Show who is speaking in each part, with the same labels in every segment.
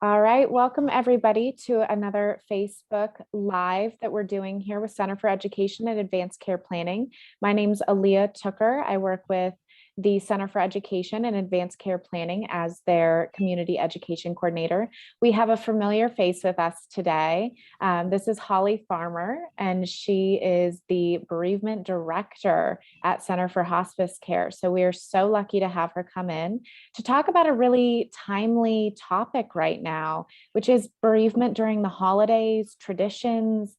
Speaker 1: All right, welcome everybody to another Facebook Live that we're doing here with Center for Education and Advanced Care Planning. My name's Elleah Tooker. I work with the Center for Education and Advanced Care Planning as their community education coordinator. We have a familiar face with us today. This is Holly Farmer, and she is the bereavement director at Center for Hospice Care. So we are so lucky to have her come in to talk about a really timely topic right now, which is bereavement during the holidays, traditions,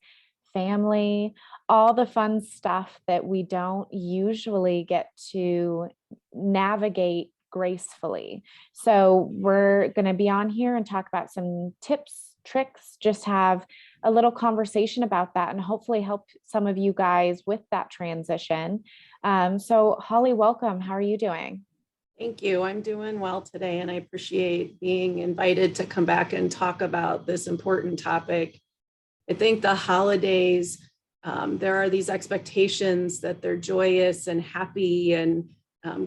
Speaker 1: family, all the fun stuff that we don't usually get to navigate gracefully. So we're going to be on here and talk about some tips, tricks, just have a little conversation about that and hopefully help some of you guys with that transition. So Holly, welcome. How are you doing?
Speaker 2: Thank you. I'm doing well today, and I appreciate being invited to come back and talk about this important topic. I think the holidays, there are these expectations that they're joyous and happy and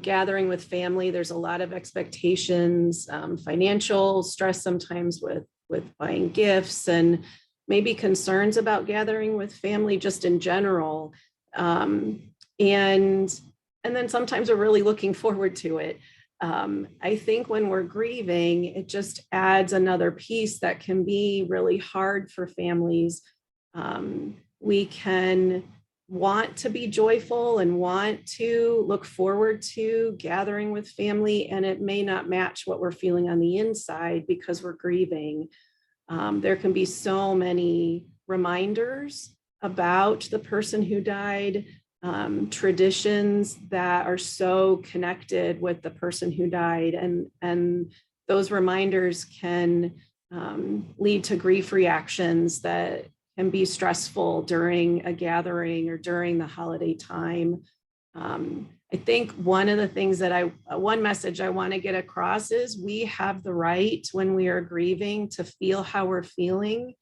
Speaker 2: gathering with family. There's a lot of expectations, financial stress sometimes with buying gifts, and maybe concerns about gathering with family just in general. And then sometimes we're really looking forward to it. I think when we're grieving, it just adds another piece that can be really hard for families. We can want to be joyful and want to look forward to gathering with family, and it may not match what we're feeling on the inside because we're grieving. There can be so many reminders about the person who died, traditions that are so connected with the person who died, and those reminders can lead to grief reactions that can be stressful during a gathering or during the holiday time. I think one of the things that one message I want to get across is we have the right when we are grieving to feel how we're feeling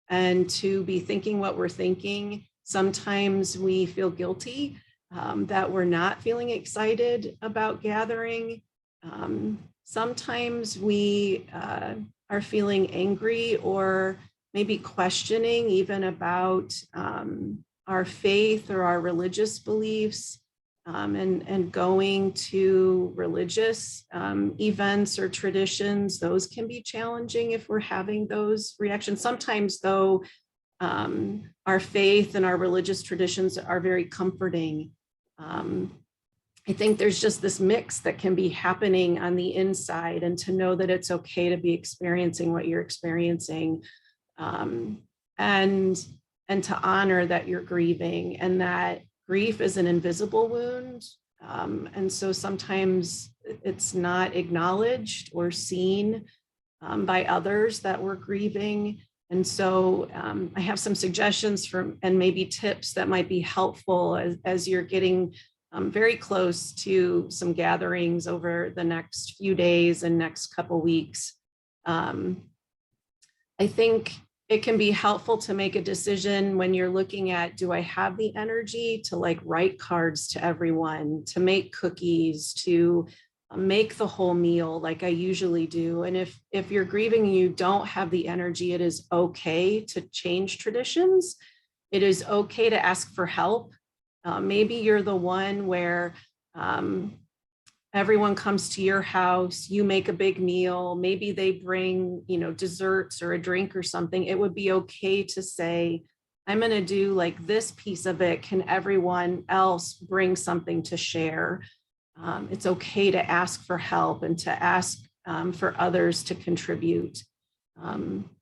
Speaker 2: and to be thinking what we're thinking. Sometimes we feel guilty that we're not feeling excited about gathering. Sometimes we are feeling angry or maybe questioning even about our faith or our religious beliefs, and going to religious events or traditions. Those can be challenging if we're having those reactions. Sometimes, though, our faith and our religious traditions are very comforting. I think there's just this mix that can be happening on the inside, and to know that it's okay to be experiencing what you're experiencing, and to honor that you're grieving and that grief is an invisible wound. And so sometimes it's not acknowledged or seen by others that we're grieving. And so I have some suggestions and maybe tips that might be helpful as you're getting very close to some gatherings over the next few days and next couple weeks. I think it can be helpful to make a decision when you're looking at, do I have the energy to write cards to everyone, to make cookies, to make the whole meal like I usually do. And if you're grieving and you don't have the energy, it is okay to change traditions. It is okay to ask for help. Maybe you're the one where everyone comes to your house, you make a big meal, maybe they bring, desserts or a drink or something. It would be okay to say, I'm going to do this piece of it. Can everyone else bring something to share? It's okay to ask for help and to ask for others to contribute.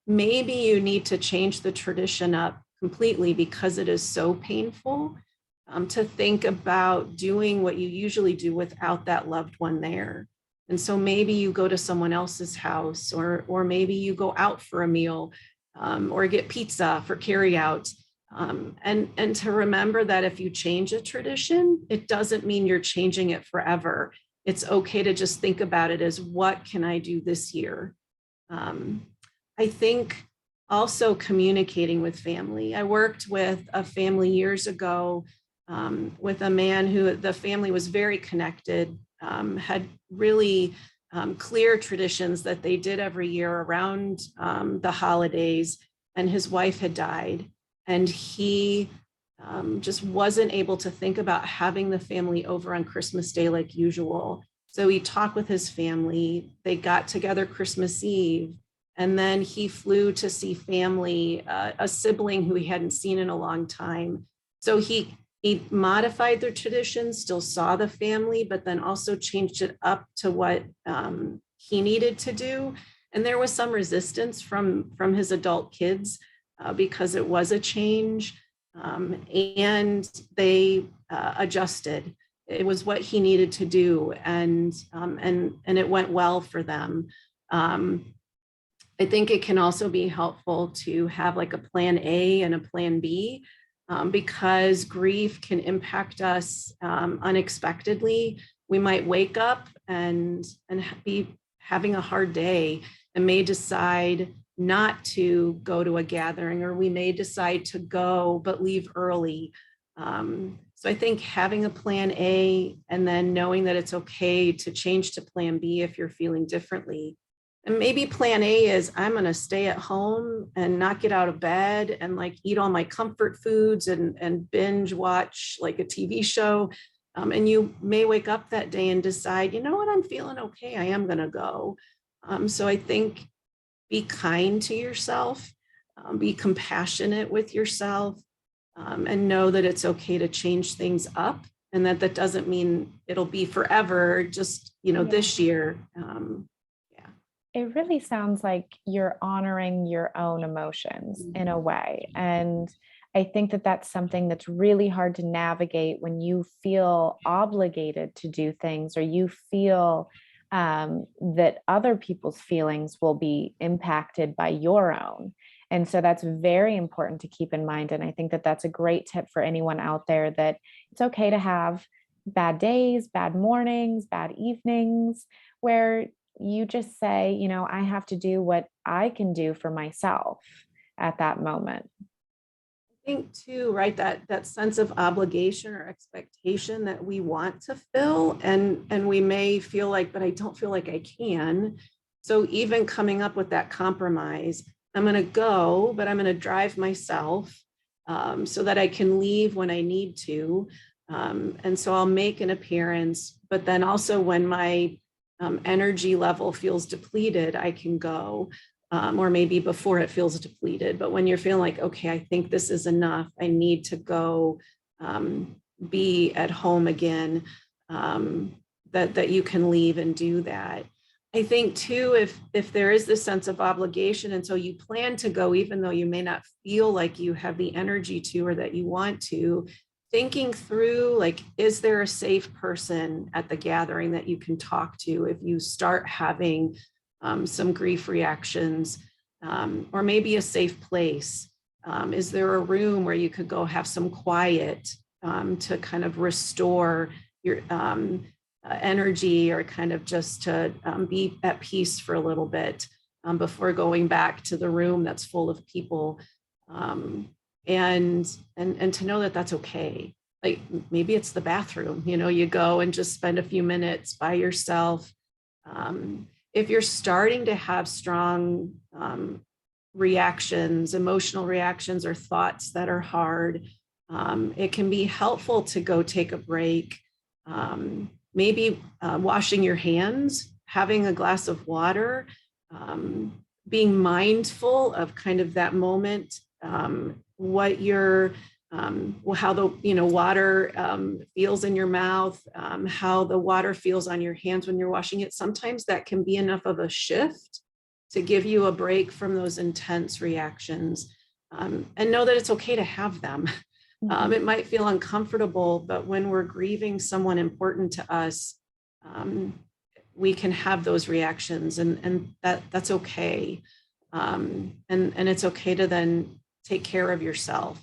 Speaker 2: Maybe you need to change the tradition up completely because it is so painful, to think about doing what you usually do without that loved one there. And so maybe you go to someone else's house, or maybe you go out for a meal, or get pizza for carry out. And to remember that if you change a tradition, it doesn't mean you're changing it forever. It's okay to just think about it as, what can I do this year? I think also communicating with family. I worked with a family years ago, with a man who the family was very connected, had really clear traditions that they did every year around the holidays, and his wife had died, and he just wasn't able to think about having the family over on Christmas Day like usual. So he talked with his family. They got together Christmas Eve, and then he flew to see family, a sibling who he hadn't seen in a long time. So he modified their traditions, still saw the family, but then also changed it up to what he needed to do. And there was some resistance from his adult kids because it was a change, and they adjusted. It was what he needed to do, and it went well for them. I think it can also be helpful to have like a plan A and a plan B, because grief can impact us unexpectedly. We might wake up and be having a hard day and may decide not to go to a gathering, or we may decide to go but leave early. So I think having a plan A and then knowing that it's okay to change to plan B if you're feeling differently. And maybe plan A is I'm going to stay at home and not get out of bed and like eat all my comfort foods and binge watch like a TV show. And you may wake up that day and decide, you know what, I'm feeling okay. I am going to go. So I think be kind to yourself, be compassionate with yourself, and know that it's okay to change things up, and that doesn't mean it'll be forever, just, this year.
Speaker 1: It really sounds like you're honoring your own emotions in a way. And I think that that's something that's really hard to navigate when you feel obligated to do things, or you feel that other people's feelings will be impacted by your own. And so that's very important to keep in mind. And I think that that's a great tip for anyone out there, that it's okay to have bad days, bad mornings, bad evenings, where you just say, I have to do what I can do for myself at that moment.
Speaker 2: I think too, right, that sense of obligation or expectation that we want to fill, and we may feel like, but I don't feel like I can. So even coming up with that compromise, I'm going to go, but I'm going to drive myself, so that I can leave when I need to. And so I'll make an appearance, but then also when my energy level feels depleted, I can go, or maybe before it feels depleted. But when you're feeling like, okay, I think this is enough, I need to go be at home again, that you can leave and do that. I think too, if there is this sense of obligation, and so you plan to go, even though you may not feel like you have the energy to, or that you want to, thinking through, like, is there a safe person at the gathering that you can talk to if you start having some grief reactions, or maybe a safe place? Is there a room where you could go have some quiet to kind of restore your energy, or kind of just to be at peace for a little bit before going back to the room that's full of people? And to know that that's okay. Like maybe it's the bathroom, you go and just spend a few minutes by yourself. If you're starting to have strong reactions, emotional reactions, or thoughts that are hard, it can be helpful to go take a break. Maybe washing your hands, having a glass of water, being mindful of kind of that moment, what your how the water feels in your mouth, how the water feels on your hands when you're washing it. Sometimes that can be enough of a shift to give you a break from those intense reactions, and know that it's okay to have them. It might feel uncomfortable, but when we're grieving someone important to us, we can have those reactions, and that's okay. And it's okay to then take care of yourself.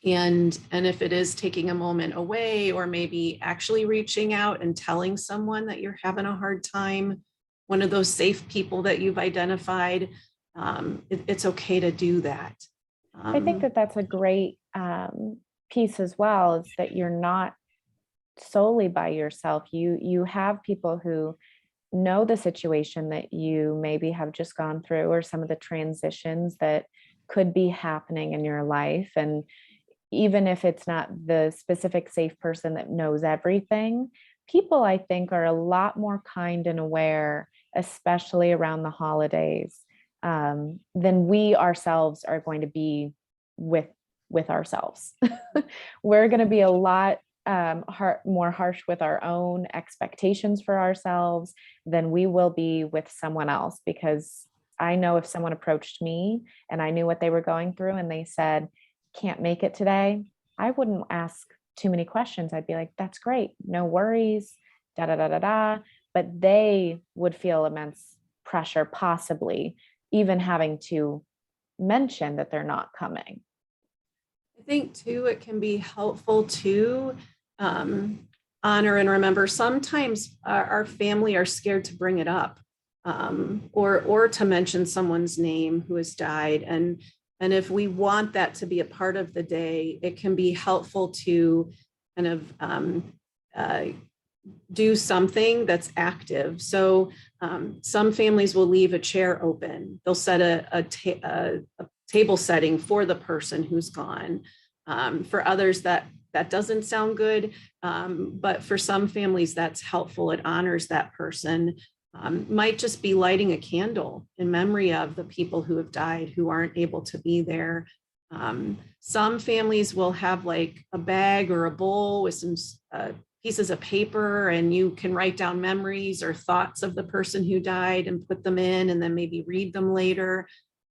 Speaker 2: And if it is taking a moment away, or maybe actually reaching out and telling someone that you're having a hard time, one of those safe people that you've identified, it's okay to do that.
Speaker 1: I think that that's a great piece as well, is that you're not solely by yourself. You have people who know the situation that you maybe have just gone through, or some of the transitions that could be happening in your life. And even if it's not the specific safe person that knows everything, people, I think, are a lot more kind and aware, especially around the holidays, than we ourselves are going to be with ourselves. We're going to be a lot more harsh with our own expectations for ourselves than we will be with someone else. Because I know if someone approached me and I knew what they were going through and they said, can't make it today, I wouldn't ask too many questions. I'd be like, that's great, no worries, da da da da da. But they would feel immense pressure, possibly even having to mention that they're not coming.
Speaker 2: I think too, it can be helpful to honor and remember. Sometimes our family are scared to bring it up, or to mention someone's name who has died. And if we want that to be a part of the day, it can be helpful to kind of do something that's active. So some families will leave a chair open. They'll set a table setting for the person who's gone. For others, that doesn't sound good, but for some families, that's helpful. It honors that person. Might just be lighting a candle in memory of the people who have died, who aren't able to be there. Some families will have like a bag or a bowl with some pieces of paper, and you can write down memories or thoughts of the person who died and put them in, and then maybe read them later.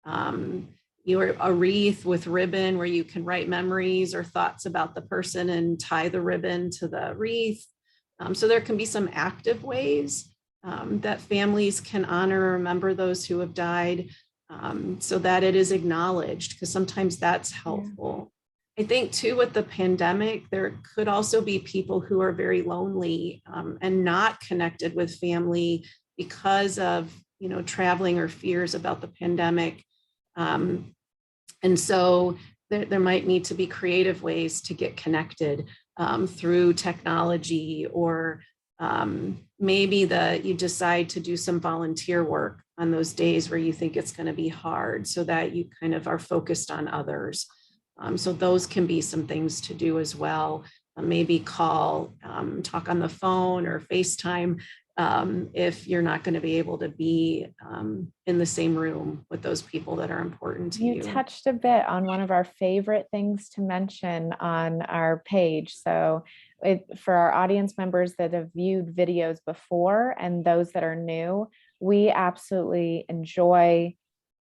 Speaker 2: A wreath with ribbon where you can write memories or thoughts about the person and tie the ribbon to the wreath. So there can be some active ways that families can honor or remember those who have died, so that it is acknowledged, because sometimes that's helpful. I think too, with the pandemic, there could also be people who are very lonely and not connected with family because of, traveling or fears about the pandemic. And so there might need to be creative ways to get connected through technology, or maybe you decide to do some volunteer work on those days where you think it's going to be hard, so that you kind of are focused on others. So those can be some things to do as well. Maybe call, talk on the phone or FaceTime if you're not going to be able to be in the same room with those people that are important to you.
Speaker 1: You touched a bit on one of our favorite things to mention on our page. So for our audience members that have viewed videos before and those that are new, we absolutely enjoy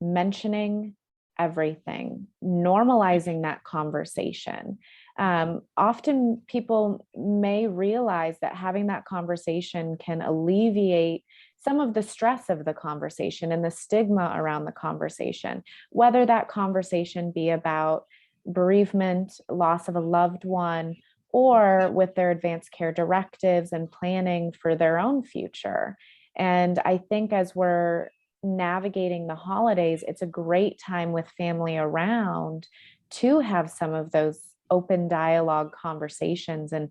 Speaker 1: mentioning everything, normalizing that conversation. Often people may realize that having that conversation can alleviate some of the stress of the conversation and the stigma around the conversation, whether that conversation be about bereavement, loss of a loved one, or with their advanced care directives and planning for their own future. And I think as we're navigating the holidays, it's a great time with family around to have some of those open dialogue conversations and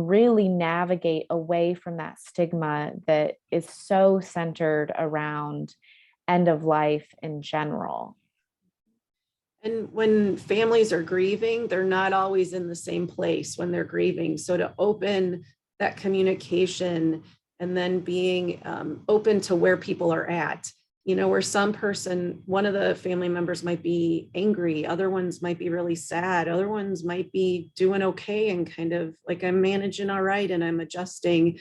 Speaker 1: really navigate away from that stigma that is so centered around end of life in general.
Speaker 2: And when families are grieving, they're not always in the same place when they're grieving. So to open that communication and then being open to where people are at, where one of the family members might be angry, other ones might be really sad, other ones might be doing okay and kind of like, I'm managing all right and I'm adjusting,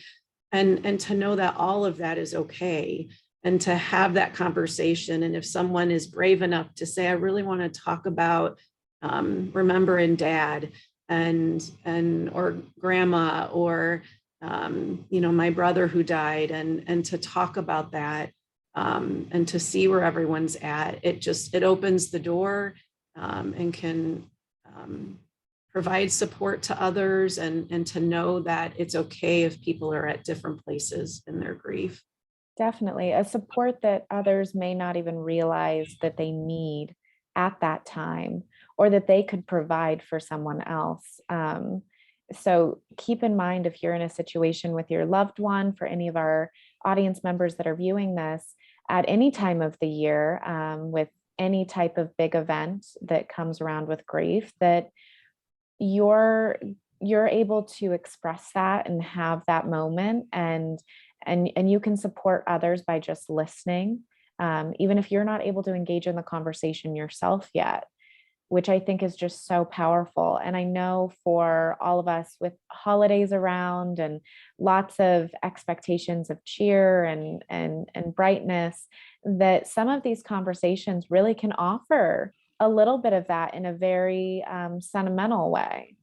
Speaker 2: and to know that all of that is okay, and to have that conversation. And if someone is brave enough to say, I really want to talk about remembering dad or grandma, or my brother who died, and to talk about that, and to see where everyone's at, it opens the door and can provide support to others, and to know that it's okay if people are at different places in their grief.
Speaker 1: Definitely a support that others may not even realize that they need at that time, or that they could provide for someone else. So keep in mind, if you're in a situation with your loved one, for any of our audience members that are viewing this at any time of the year, with any type of big event that comes around with grief, that you're able to express that and have that moment, and you can support others by just listening, even if you're not able to engage in the conversation yourself yet, which I think is just so powerful. And I know for all of us, with holidays around and lots of expectations of cheer and brightness, that some of these conversations really can offer a little bit of that in a very sentimental way.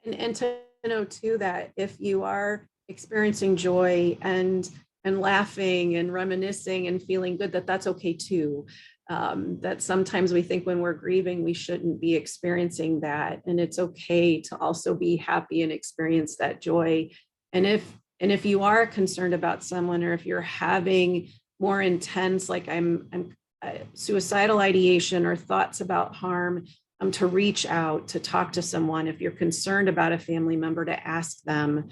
Speaker 2: And to know too that if you are experiencing joy and laughing and reminiscing and feeling good, that that's okay too. That sometimes we think when we're grieving, we shouldn't be experiencing that. And it's okay to also be happy and experience that joy. And if you are concerned about someone, or if you're having more intense, like suicidal ideation or thoughts about harm, to reach out, to talk to someone. If you're concerned about a family member, to ask them,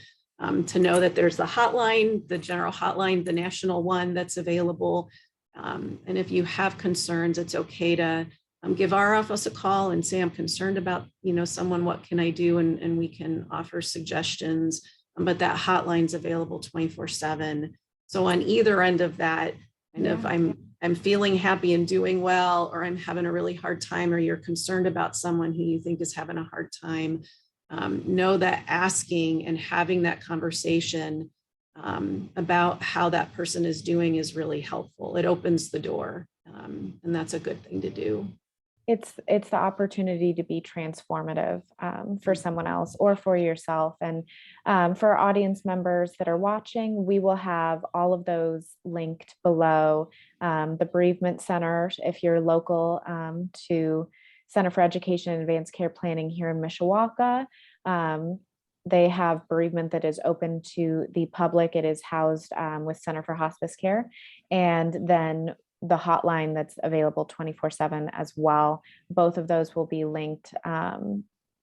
Speaker 2: to know that there's the hotline, the general hotline, the national one that's available. And if you have concerns, it's okay to give our office a call and say, I'm concerned about, someone, what can I do? And we can offer suggestions, but that hotline's available 24/7. So on either end of that, kind of, I'm feeling happy and doing well, or I'm having a really hard time, or you're concerned about someone who you think is having a hard time, know that asking and having that conversation about how that person is doing is really helpful. It opens the door, and that's a good thing to do.
Speaker 1: It's the opportunity to be transformative, for someone else or for yourself. And for our audience members that are watching, we will have all of those linked below. The Bereavement Center, if you're local to Center for Education and Advanced Care Planning here in Mishawaka, they have bereavement that is open to the public. It is housed with Center for Hospice Care, and then the hotline that's available 24/7 as well. Both of those will be linked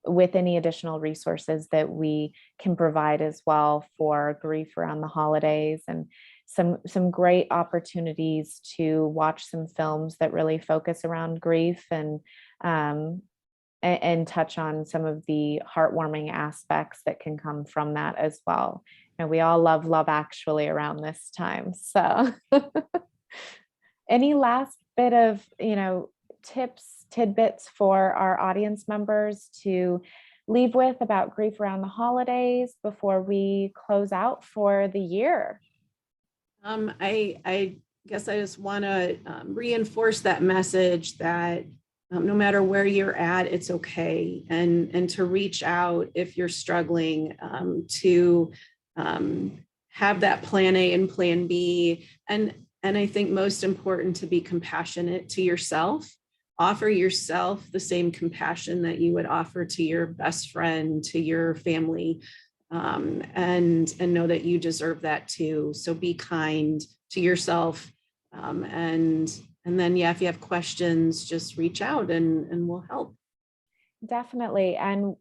Speaker 1: with any additional resources that we can provide as well for grief around the holidays, and some great opportunities to watch some films that really focus around grief, and touch on some of the heartwarming aspects that can come from that as well. And we all love Love Actually around this time. So any last bit of, tips, tidbits for our audience members to leave with about grief around the holidays before we close out for the year?
Speaker 2: I guess I just want to reinforce that message that no matter where you're at, it's okay. And to reach out if you're struggling, to have that plan A and plan B. And I think most important, to be compassionate to yourself. Offer yourself the same compassion that you would offer to your best friend, to your family, and know that you deserve that too. So be kind to yourself, and then, if you have questions, just reach out and we'll help.
Speaker 1: Definitely. And,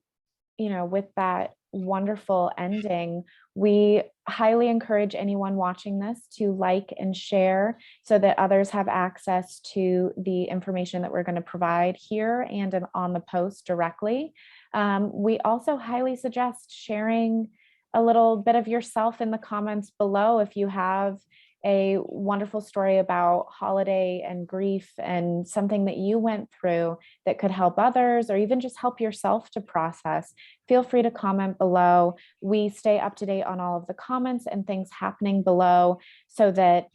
Speaker 1: with that wonderful ending, we highly encourage anyone watching this to like and share so that others have access to the information that we're going to provide here and on the post directly. We also highly suggest sharing a little bit of yourself in the comments below if you have a wonderful story about holiday and grief and something that you went through that could help others, or even just help yourself to process. Feel free to comment below. We stay up to date on all of the comments and things happening below, so that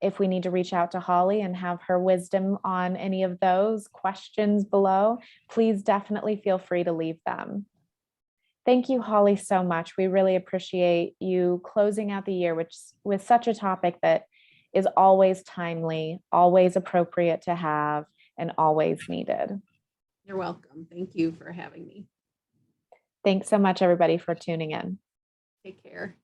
Speaker 1: if we need to reach out to Holly and have her wisdom on any of those questions below, please definitely feel free to leave them. Thank you, Holly, so much. We really appreciate you closing out the year with such a topic that is always timely, always appropriate to have, and always needed.
Speaker 2: You're welcome. Thank you for having me.
Speaker 1: Thanks so much, everybody, for tuning in.
Speaker 2: Take care.